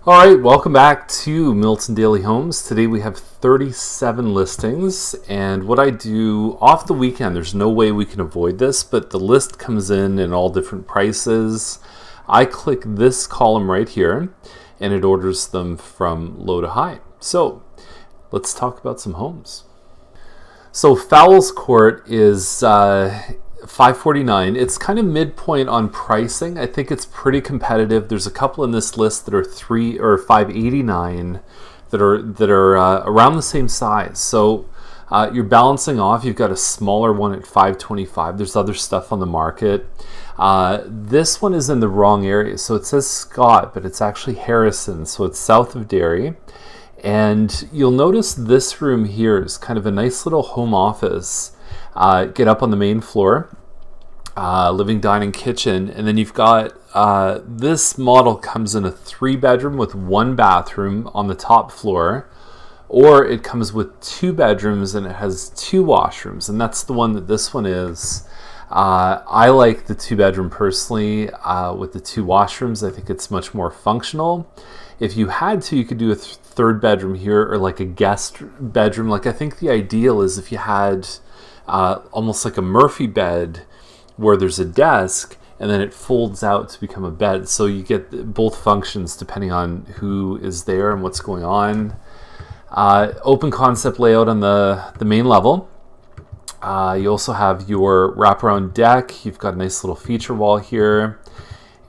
All right, welcome back to Milton Daily Homes. Today we have 37 listings, and what I do off the weekend, there's no way we can avoid this, but the list comes in all different prices. I click this column right here, and it orders them from low to high. So let's talk about some homes. So Fowles Court is $549. It's kind of midpoint on pricing. I think it's pretty competitive. There's a couple in this list that are $589 that are around the same size. So you're balancing off. You've got a smaller one at $525. There's other stuff on the market. This one is in the wrong area. So it says Scott, but it's actually Harrison. So it's south of Derry. And you'll notice this room here is kind of a nice little home office. Get up on the main floor, living, dining, kitchen, and then you've got this model comes in a 3-bedroom with 1 bathroom on the top floor, or it comes with 2 bedrooms and it has 2 washrooms, and that's the one that this one is. I like the 2-bedroom personally with the 2 washrooms. I think it's much more functional. If you had to, you could do a 3rd bedroom here or like a guest bedroom. Like I think the ideal is if you had almost like a Murphy bed where there's a desk and then it folds out to become a bed. So you get both functions depending on who is there and what's going on. Open concept layout on the main level. You also have your wraparound deck. You've got a nice little feature wall here.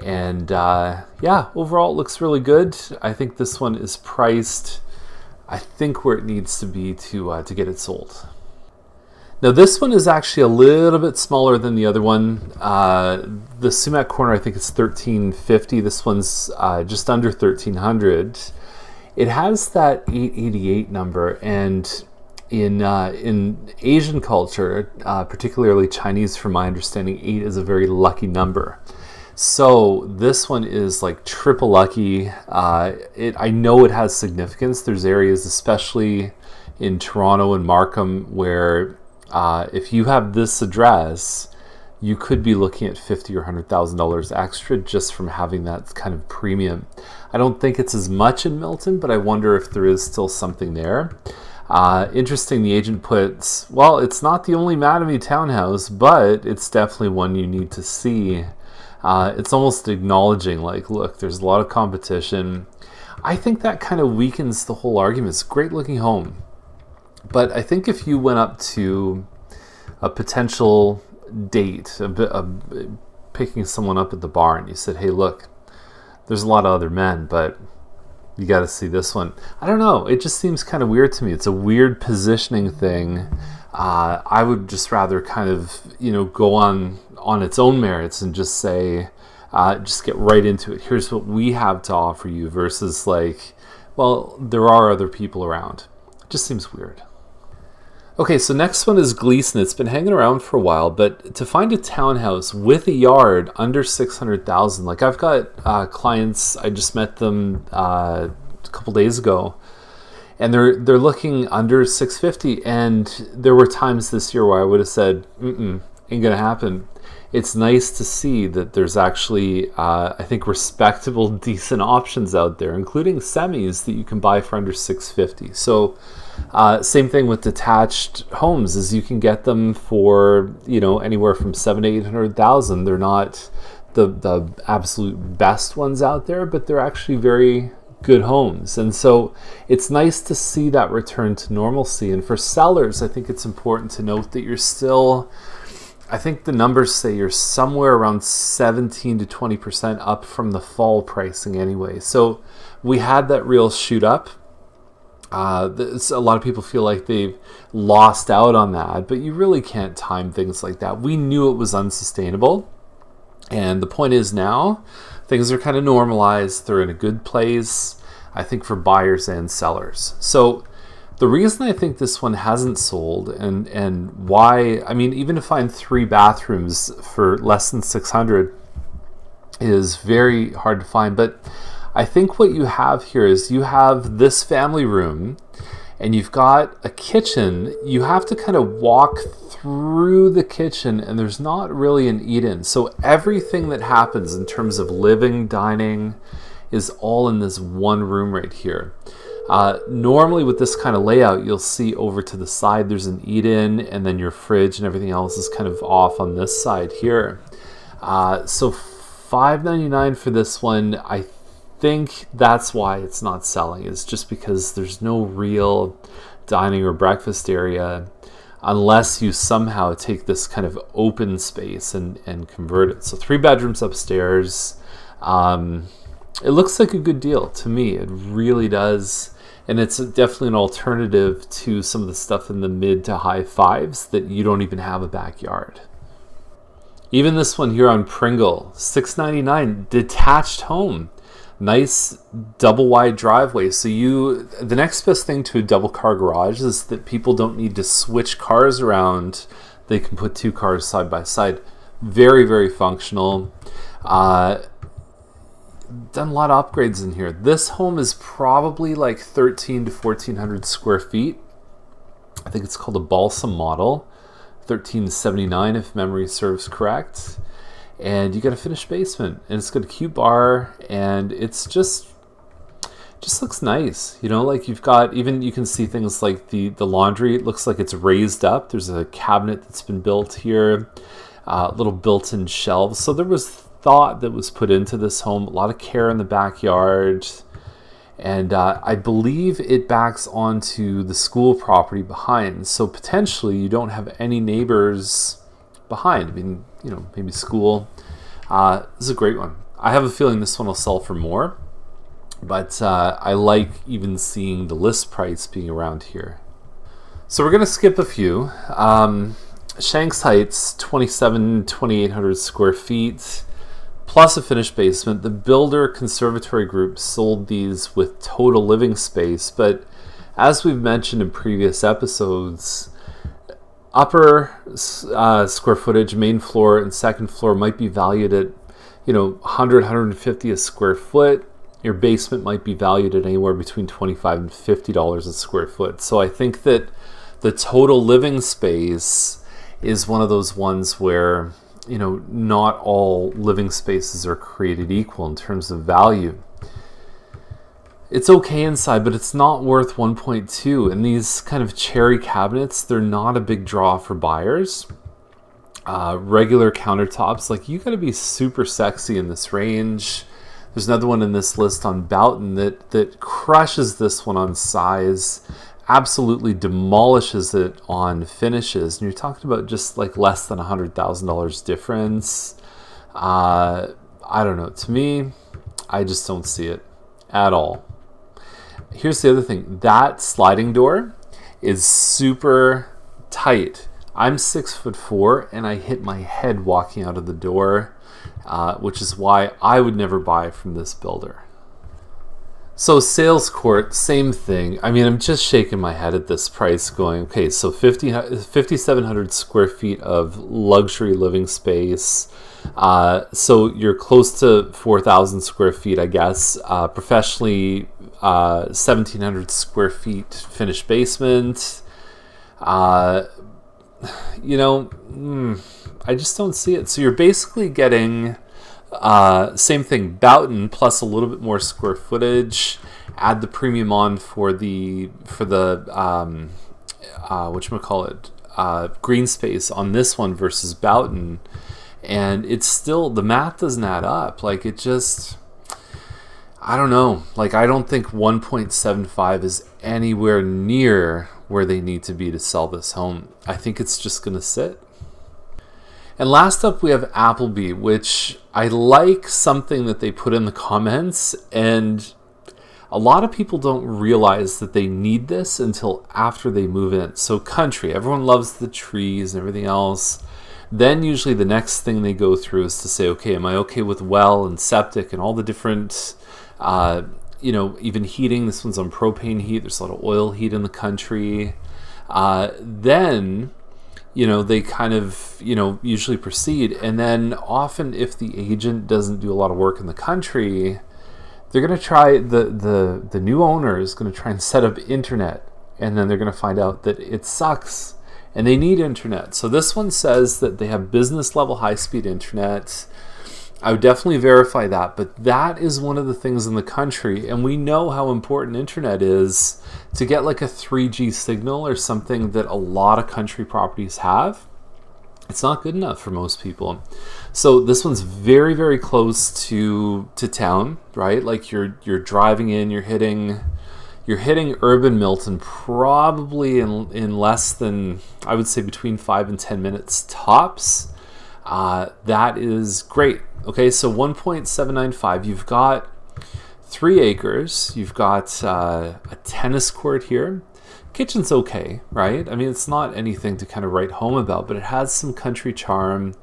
And yeah, overall it looks really good. I think this one is priced, I think, where it needs to be to get it sold. Now this one is actually a little bit smaller than the other one. The sumac corner, I think it's $1,350. This one's just under $1,300. It has that 888 number, and in Asian culture, particularly Chinese, from my understanding, 8 is a very lucky number. So this one is like triple lucky. I know it has significance. There's areas, especially in Toronto and Markham, where if you have this address, you could be looking at $50,000 or $100,000 extra just from having that kind of premium. I don't think it's as much in Milton, but I wonder if there is still something there. Interesting, the agent puts, well, it's not the only Mattamy townhouse, but it's definitely one you need to see. It's almost acknowledging, like, look, there's a lot of competition. I think that kind of weakens the whole argument. It's a great looking home. But I think if you went up to a potential date, picking someone up at the bar, and you said, hey, look, there's a lot of other men, but you got to see this one. I don't know. It just seems kind of weird to me. It's a weird positioning thing. I would just rather kind of, go on its own merits and just say, just get right into it. Here's what we have to offer you versus like, well, there are other people around. It just seems weird. Okay, so next one is Gleason. It's been hanging around for a while, but to find a townhouse with a yard under $600,000, like I've got clients, I just met them a couple days ago, and they're looking under $650,000, and there were times this year where I would have said, ain't gonna happen. It's nice to see that there's actually, I think, respectable, decent options out there, including semis that you can buy for under $650,000. So same thing with detached homes, is you can get them for, anywhere from $700,000 to $800,000. They're not the absolute best ones out there, but they're actually very good homes. And so it's nice to see that return to normalcy. And for sellers, I think it's important to note that you're still, I think the numbers say you're somewhere around 17 to 20% up from the fall pricing anyway. So we had that real shoot up. A lot of people feel like they've lost out on that, but you really can't time things like that. We knew it was unsustainable. And the point is now, things are kind of normalized. They're in a good place, I think, for buyers and sellers. So the reason I think this one hasn't sold, and why, I mean, even to find 3 bathrooms for less than $600 is very hard to find. But I think what you have here is you have this family room and you've got a kitchen. You have to kind of walk through the kitchen, and there's not really an eat-in. So everything that happens in terms of living, dining, is all in this one room right here. Normally with this kind of layout, you'll see over to the side there's an eat-in, and then your fridge and everything else is kind of off on this side here. So $5.99 for this one. I think that's why it's not selling. It's just because there's no real dining or breakfast area unless you somehow take this kind of open space and convert it. So 3 bedrooms upstairs. It looks like a good deal to me. It really does. And it's definitely an alternative to some of the stuff in the mid to high fives that you don't even have a backyard. Even this one here on Pringle, $6.99, detached home. Nice double wide driveway. So the next best thing to a double car garage is that people don't need to switch cars around. They can put 2 cars side by side. Very, very functional. Done a lot of upgrades in here. This home is probably like 1,300 to 1,400 square feet. I think it's called a balsam model. 1,379 if memory serves correct. And you got a finished basement, and it's got a cute bar, and it's just looks nice. You know, like you've got, even you can see things like the laundry. It looks like it's raised up. There's a cabinet that's been built here, little built-in shelves. So there was thought that was put into this home, a lot of care in the backyard, and I believe it backs onto the school property behind. So potentially you don't have any neighbors behind. I mean, you know, maybe school. This is a great one. I have a feeling this one will sell for more, but I like even seeing the list price being around here. So we're going to skip a few. Shanks Heights, 2,800 square feet, plus a finished basement. The builder Conservatory Group sold these with total living space, but as we've mentioned in previous episodes, upper square footage, main floor and second floor might be valued at, 100, 150 a square foot. Your basement might be valued at anywhere between $25 and $50 a square foot. So I think that the total living space is one of those ones where, not all living spaces are created equal in terms of value. It's okay inside, but it's not worth 1.2. And these kind of cherry cabinets, they're not a big draw for buyers. Regular countertops, like you got to be super sexy in this range. There's another one in this list on Boughton that crushes this one on size, absolutely demolishes it on finishes. And you're talking about just like less than $100,000 difference. I don't know. To me, I just don't see it at all. Here's the other thing. That sliding door is super tight. I'm 6'4" and I hit my head walking out of the door, which is why I would never buy from this builder. So Fowles Court, same thing. I mean, I'm just shaking my head at this price going, okay, so 5,700 square feet of luxury living space. So you're close to 4,000 square feet, I guess. Professionally, 1,700 square feet finished basement. I just don't see it. So you're basically getting same thing, Boughton plus a little bit more square footage. Add the premium on for the green space on this one versus Boughton, and it's still, the math doesn't add up. Like it just, I don't know. Like I don't think 1.75 is anywhere near where they need to be to sell this home. I think it's just going to sit. And last up we have Appleby, which I like something that they put in the comments, and a lot of people don't realize that they need this until after they move in. So country, everyone loves the trees and everything else. Then usually the next thing they go through is to say, okay, am I okay with well and septic and all the different, even heating. This one's on propane heat. There's a lot of oil heat in the country. Then they kind of, usually proceed. And then often if the agent doesn't do a lot of work in the country, they're going to try, the new owner is going to try and set up internet. And then they're going to find out that it sucks and they need internet. So this one says that they have business level high-speed internet. I would definitely verify that, but that is one of the things in the country, and we know how important internet is to get like a 3G signal or something that a lot of country properties have. It's not good enough for most people. So this one's very, very close to town, right? Like you're driving in, you're hitting urban Milton probably in less than, I would say, between 5 and 10 minutes tops. That is great. Okay, so 1.795. You've got 3 acres. You've got a tennis court here. Kitchen's okay, right? I mean, it's not anything to kind of write home about, but it has some country charm.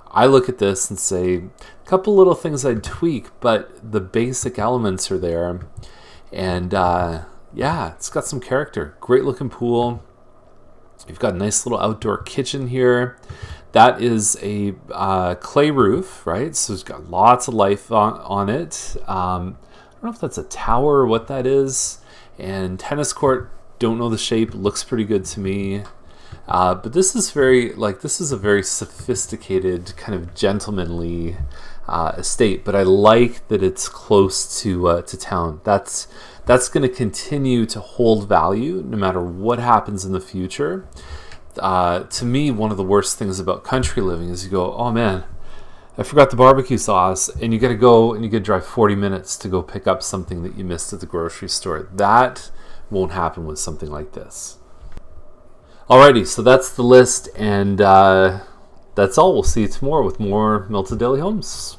I look at this and say, a couple little things I'd tweak, but the basic elements are there. And yeah, it's got some character. Great looking pool. You've got a nice little outdoor kitchen here. That is a clay roof, right? So it's got lots of life on it. I don't know if that's a tower or what that is. And tennis court, don't know the shape. Looks pretty good to me. But this is a very sophisticated, kind of gentlemanly estate. But I like that it's close to town. That's going to continue to hold value no matter what happens in the future. To me, one of the worst things about country living is you go, oh man, I forgot the barbecue sauce, and you got to go and you got to drive 40 minutes to go pick up something that you missed at the grocery store. That won't happen with something like this. Alrighty, so that's the list, and that's all. We'll see you tomorrow with more Milton Daily Homes.